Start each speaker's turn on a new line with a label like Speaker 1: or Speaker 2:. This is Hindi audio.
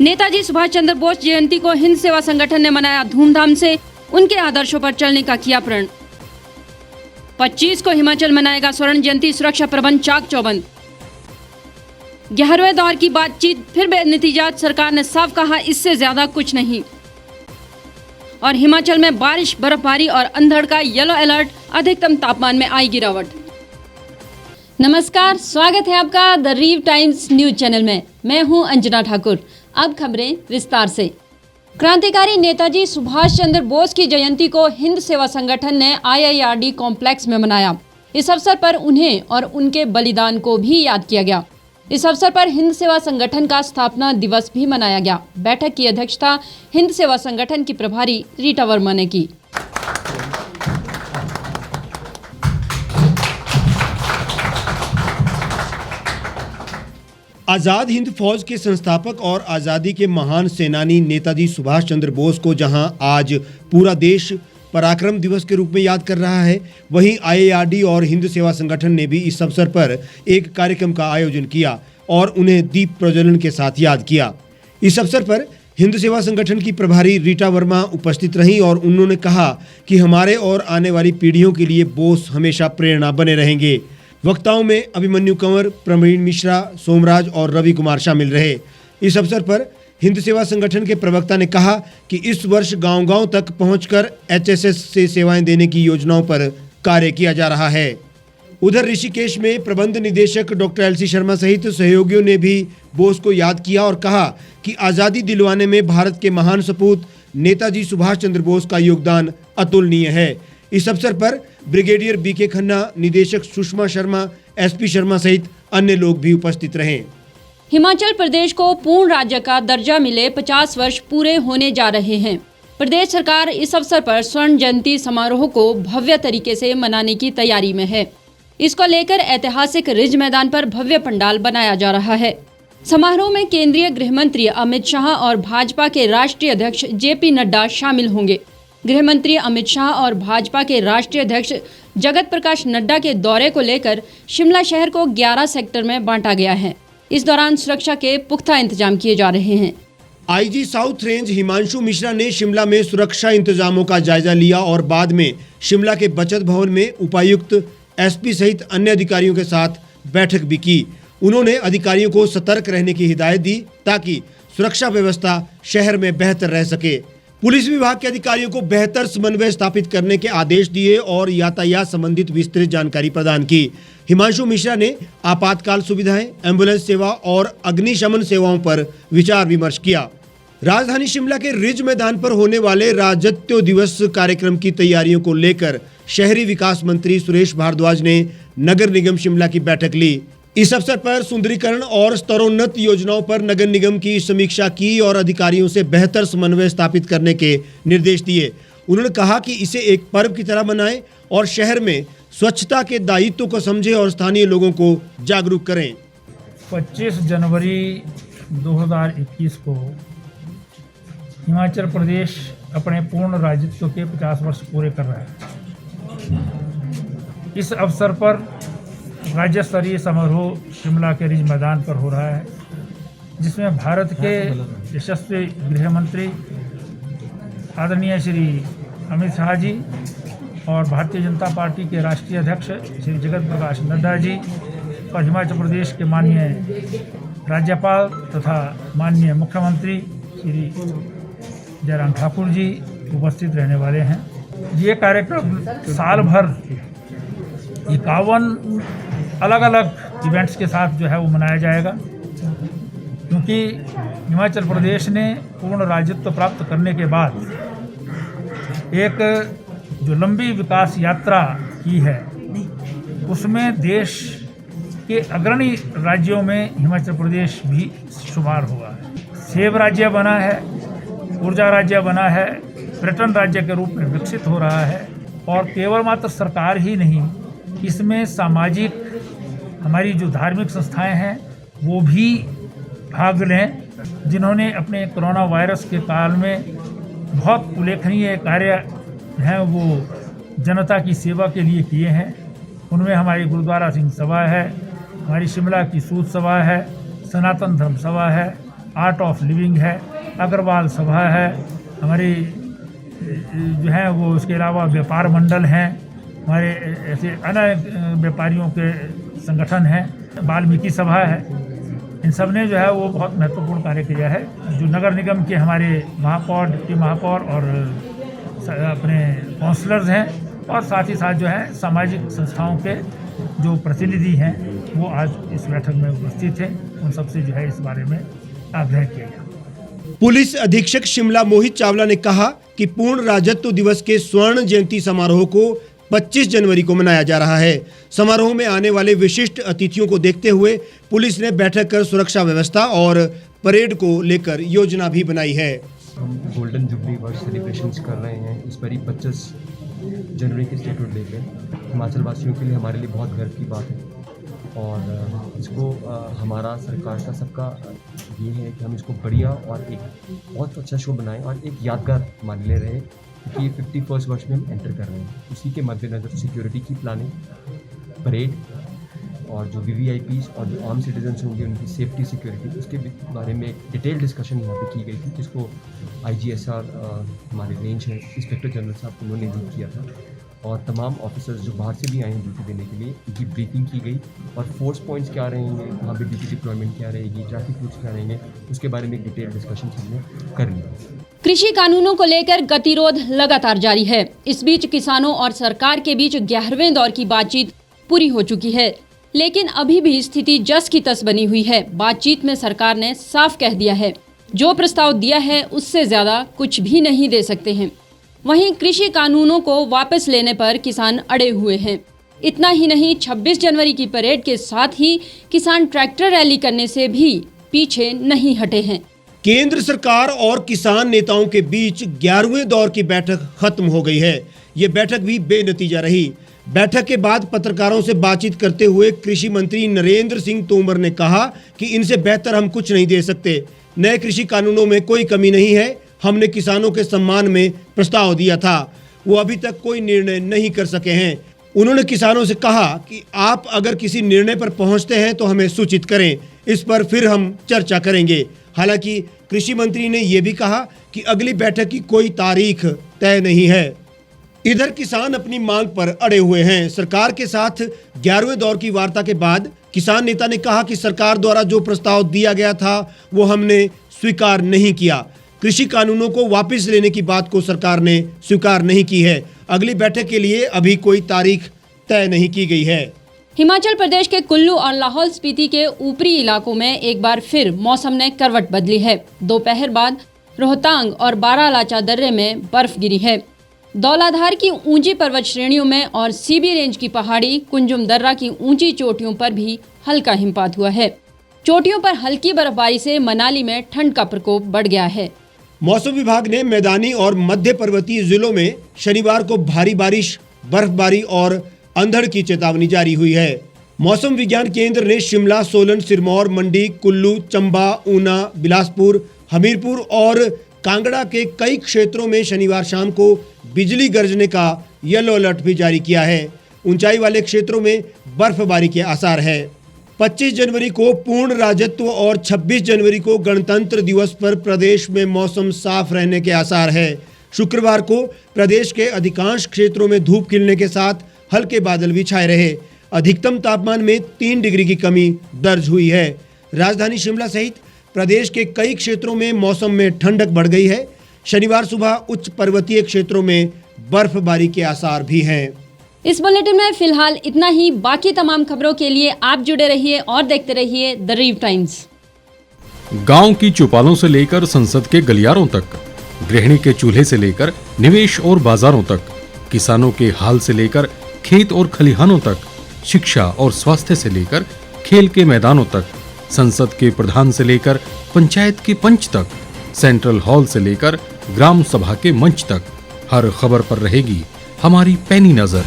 Speaker 1: नेताजी सुभाष चंद्र बोस जयंती को हिंद सेवा संगठन ने मनाया धूमधाम से, उनके आदर्शों पर चलने का किया प्रण। 25 को हिमाचल मनाएगा स्वर्ण जयंती, सुरक्षा प्रबंध चाक चौबंद। 11वें दौर की बातचीत फिर बेनतीजात, सरकार ने साफ कहा इससे ज्यादा कुछ नहीं। और हिमाचल में बारिश, बर्फबारी और अंधड़ का येलो अलर्ट, अधिकतम तापमान में आई गिरावट। नमस्कार, स्वागत है आपका द रीव टाइम्स न्यूज चैनल में। मैं हूं अंजना ठाकुर। अब खबरें विस्तार से। क्रांतिकारी नेताजी सुभाष चंद्र बोस की जयंती को हिंद सेवा संगठन ने IIRD कॉम्प्लेक्स में मनाया। इस अवसर पर उन्हें और उनके बलिदान को भी याद किया गया। इस अवसर पर हिंद सेवा संगठन का स्थापना दिवस भी मनाया गया। बैठक की अध्यक्षता हिंद सेवा संगठन की प्रभारी रीटा वर्मा ने की।
Speaker 2: आज़ाद हिंद फौज के संस्थापक और आज़ादी के महान सेनानी नेताजी सुभाष चंद्र बोस को जहां आज पूरा देश पराक्रम दिवस के रूप में याद कर रहा है, वहीं IIRD और हिंद सेवा संगठन ने भी इस अवसर पर एक कार्यक्रम का आयोजन किया और उन्हें दीप प्रज्वलन के साथ याद किया। इस अवसर पर हिंद सेवा संगठन की प्रभारी रीटा वर्मा उपस्थित रहीं और उन्होंने कहा कि हमारे और आने वाली पीढ़ियों के लिए बोस हमेशा प्रेरणा बने रहेंगे। वक्ताओं में अभिमन्यु कंवर, प्रवीण मिश्रा, सोमराज और रवि कुमार शामिल रहे। इस अवसर पर हिंद सेवा संगठन के प्रवक्ता ने कहा कि इस वर्ष गांव-गांव तक पहुंचकर HSS से सेवाएं देने की योजनाओं पर कार्य किया जा रहा है। उधर ऋषिकेश में प्रबंध निदेशक डॉक्टर LC शर्मा सहित सहयोगियों ने भी बोस को याद किया और कहा कि आज़ादी दिलवाने में भारत के महान सपूत नेताजी सुभाष चंद्र बोस का योगदान अतुलनीय है। इस अवसर पर ब्रिगेडियर BK खन्ना, निदेशक सुषमा शर्मा, SP शर्मा सहित अन्य लोग भी उपस्थित रहे।
Speaker 1: हिमाचल प्रदेश को पूर्ण राज्य का दर्जा मिले 50 वर्ष पूरे होने जा रहे हैं। प्रदेश सरकार इस अवसर पर स्वर्ण जयंती समारोह को भव्य तरीके से मनाने की तैयारी में है। इसको लेकर ऐतिहासिक रिज मैदान पर भव्य पंडाल बनाया जा रहा है। समारोह में केंद्रीय गृह मंत्री अमित शाह और भाजपा के राष्ट्रीय अध्यक्ष JP नड्डा शामिल होंगे। गृह मंत्री अमित शाह और भाजपा के राष्ट्रीय अध्यक्ष जगत प्रकाश नड्डा के दौरे को लेकर शिमला शहर को 11 सेक्टर में बांटा गया है। इस दौरान सुरक्षा के पुख्ता इंतजाम किए जा रहे हैं।
Speaker 2: IG south range Himanshu Mishra ने शिमला में सुरक्षा इंतजामों का जायजा लिया और बाद में शिमला के बचत भवन में उपायुक्त, SP सहित अन्य अधिकारियों के साथ बैठक भी की। उन्होंने अधिकारियों को सतर्क रहने की हिदायत दी ताकि सुरक्षा व्यवस्था शहर में बेहतर रह सके। पुलिस विभाग के अधिकारियों को बेहतर समन्वय स्थापित करने के आदेश दिए और यातायात संबंधित विस्तृत जानकारी प्रदान की। हिमांशु मिश्रा ने आपातकाल सुविधाएं, एम्बुलेंस सेवा और अग्निशमन सेवाओं पर विचार विमर्श किया। राजधानी शिमला के रिज मैदान पर होने वाले राज्योत्सव दिवस कार्यक्रम की तैयारियों को लेकर शहरी विकास मंत्री सुरेश भारद्वाज ने नगर निगम शिमला की बैठक ली। इस अवसर पर सुंदरीकरण और स्तरोन्नत योजनाओं पर नगर निगम की समीक्षा की और अधिकारियों से बेहतर समन्वय स्थापित करने के निर्देश दिए। उन्होंने कहा कि इसे एक पर्व की तरह मनाएं और शहर में स्वच्छता के दायित्व को समझें और स्थानीय लोगों को जागरूक करें।
Speaker 3: 25 जनवरी 2021 को हिमाचल प्रदेश अपने पूर्ण राज्यत्व के 50 वर्ष पूरे कर रहा है। इस अवसर पर राज्य स्तरीय समारोह शिमला के रिज मैदान पर हो रहा है, जिसमें भारत के यशस्वी गृह मंत्री आदरणीय श्री अमित शाह जी और भारतीय जनता पार्टी के राष्ट्रीय अध्यक्ष श्री जगत प्रकाश नड्डा जी और हिमाचल प्रदेश के माननीय राज्यपाल तथा माननीय मुख्यमंत्री श्री जयराम ठाकुर जी उपस्थित रहने वाले हैं। ये कार्यक्रम साल भर 51 अलग अलग इवेंट्स के साथ जो है वो मनाया जाएगा, क्योंकि हिमाचल प्रदेश ने पूर्ण राज्यत्व प्राप्त करने के बाद एक जो लंबी विकास यात्रा की है, उसमें देश के अग्रणी राज्यों में हिमाचल प्रदेश भी शुमार हुआ है। सेब राज्य बना है, ऊर्जा राज्य बना है, पर्यटन राज्य के रूप में विकसित हो रहा है। और केवल मात्र सरकार ही नहीं, इसमें सामाजिक हमारी जो धार्मिक संस्थाएं हैं वो भी भाग लें, जिन्होंने अपने कोरोना वायरस के काल में बहुत उल्लेखनीय कार्य हैं वो जनता की सेवा के लिए किए हैं। उनमें हमारी गुरुद्वारा सिंह सभा है, हमारी शिमला की सूद सभा है, सनातन धर्म सभा है, आर्ट ऑफ लिविंग है, अग्रवाल सभा है, हमारी जो है वो, उसके अलावा व्यापार मंडल हैं, हमारे ऐसे अन्य व्यापारियों के संगठन हैं, वाल्मीकि सभा है। इन सब ने जो है वो बहुत महत्वपूर्ण कार्य किया है। जो नगर निगम के हमारे महापौर, डिप्टी महापौर और अपने काउंसलर्स हैं, और साथ ही साथ जो है सामाजिक संस्थाओं के जो प्रतिनिधि हैं वो आज इस बैठक में उपस्थित थे। उन सबसे जो है इस बारे में आग्रह किया गया।
Speaker 2: पुलिस अधीक्षक शिमला मोहित चावला ने कहा कि पूर्ण राज्यत्व दिवस के स्वर्ण जयंती समारोह को 25 जनवरी को मनाया जा रहा है। समारोह में आने वाले विशिष्ट अतिथियों को देखते हुए पुलिस ने बैठक कर सुरक्षा व्यवस्था और परेड को लेकर योजना भी बनाई है।
Speaker 4: हम गोल्डन जुबली वर्ष सेलिब्रेशंस कर रहे हैं इस बारी 25 जनवरी के स्टेटहुड डे पे। हिमाचल वासियों के लिए, हमारे लिए बहुत गर्व की बात है, और इसको हमारा सरकार का सबका ये है कि हम इसको बढ़िया और एक बहुत अच्छा शो बनाएं और एक यादगार मान ले रहे, क्योंकि ये 51st वर्ष में हम एंटर कर रहे हैं। इसी के मद्देनज़र सिक्योरिटी की प्लानिंग, परेड, और जो VVIPs और जो आर्म सिटीजन्स होंगे उनकी सेफ्टी सिक्योरिटी, उसके बारे में एक डिटेल डिस्कशन यहाँ पे की गई थी, जिसको IGSR हमारे रेंज है इंस्पेक्टर जनरल साहब उन्होंने लीड किया था, और तमाम ऑफिसर्स जो बाहर से भी आए हैं ड्यूटी देने के लिए उनकी ब्रीफिंग की गई, और फोर्स पॉइंट्स क्या रहेंगे, वहाँ पे ड्यूटी डिप्लॉयमेंट क्या रहेगी, ट्रैफिक रूट्स क्या रहेंगे, उसके बारे में एक डिटेल डिस्कशन हमने कर लिया।
Speaker 1: कृषि कानूनों को लेकर गतिरोध लगातार जारी है। इस बीच किसानों और सरकार के बीच 11वें दौर की बातचीत पूरी हो चुकी है, लेकिन अभी भी स्थिति जस की तस बनी हुई है। बातचीत में सरकार ने साफ कह दिया है, जो प्रस्ताव दिया है उससे ज्यादा कुछ भी नहीं दे सकते हैं। वहीं कृषि कानूनों को वापस लेने पर किसान अड़े हुए हैं। इतना ही नहीं, 26 जनवरी की परेड के साथ ही किसान ट्रैक्टर रैली करने से भी पीछे नहीं हटे हैं।
Speaker 2: केंद्र सरकार और किसान नेताओं के बीच 11वें दौर की बैठक खत्म हो गई है। ये बैठक भी बेनतीजा रही। बैठक के बाद पत्रकारों से बातचीत करते हुए कृषि मंत्री नरेंद्र सिंह तोमर ने कहा कि इनसे बेहतर हम कुछ नहीं दे सकते। नए कृषि कानूनों में कोई कमी नहीं है। हमने किसानों के सम्मान में प्रस्ताव दिया था, वो अभी तक कोई निर्णय नहीं कर सके हैं। उन्होंने किसानों से कहा कि आप अगर किसी निर्णय पर पहुंचते हैं तो हमें सूचित करें, इस पर फिर हम चर्चा करेंगे। हालांकि कृषि मंत्री ने यह भी कहा कि अगली बैठक की कोई तारीख तय नहीं है। इधर किसान अपनी मांग पर अड़े हुए हैं। सरकार के साथ 11वें दौर की वार्ता के बाद किसान नेता ने कहा कि सरकार द्वारा जो प्रस्ताव दिया गया था वो हमने स्वीकार नहीं किया। कृषि कानूनों को वापस लेने की बात को सरकार ने स्वीकार नहीं की है। अगली बैठक के लिए अभी कोई तारीख तय नहीं की गई है।
Speaker 1: हिमाचल प्रदेश के कुल्लू और लाहौल स्पीति के ऊपरी इलाकों में एक बार फिर मौसम ने करवट बदली है। दोपहर बाद रोहतांग और बारालाचा दर्रे में बर्फ गिरी है। धौलाधार की ऊंची पर्वत श्रेणियों में और सीबी रेंज की पहाड़ी कुंजुम दर्रा की ऊंची चोटियों पर भी हल्का हिमपात हुआ है। चोटियों पर हल्की बर्फबारी से मनाली में ठंड का प्रकोप बढ़ गया है।
Speaker 2: मौसम विभाग ने मैदानी और मध्य पर्वतीय जिलों में शनिवार को भारी बारिश, बर्फबारी और अंधड़ की चेतावनी जारी हुई है। मौसम विज्ञान केंद्र ने शिमला, सोलन, सिरमौर, मंडी, कुल्लू, चंबा, ऊना, बिलासपुर, हमीरपुर और कांगड़ा के कई क्षेत्रों में शनिवार शाम को बिजली गरजने का येलो अलर्ट भी जारी किया है। ऊंचाई वाले क्षेत्रों में बर्फबारी के आसार है। 25 जनवरी को पूर्ण राज्यत्व और 26 जनवरी को गणतंत्र दिवस पर प्रदेश में मौसम साफ रहने के आसार है। शुक्रवार को प्रदेश के अधिकांश क्षेत्रों में धूप खिलने के साथ हल्के बादल भी छाए रहे। अधिकतम तापमान में 3 डिग्री की कमी दर्ज हुई है। राजधानी शिमला सहित प्रदेश के कई क्षेत्रों में मौसम में ठंडक बढ़ गई है। शनिवार सुबह उच्च पर्वतीय क्षेत्रों में बर्फबारी के आसार भी हैं।
Speaker 1: इस बुलेटिन में फिलहाल इतना ही। बाकी तमाम खबरों के लिए आप जुड़े रहिए और देखते रहिए द रीव टाइम्स।
Speaker 5: गांव की चौपालों से लेकर संसद के गलियारों तक, गृहिणी के चूल्हे से लेकर निवेश और बाजारों तक, किसानों के हाल से लेकर खेत और खलिहानों तक, शिक्षा और स्वास्थ्य से लेकर खेल के मैदानों तक, संसद के प्रधान से लेकर पंचायत के पंच तक, सेंट्रल हॉल से लेकर ग्राम सभा के मंच तक, हर खबर पर रहेगी हमारी पैनी नजर।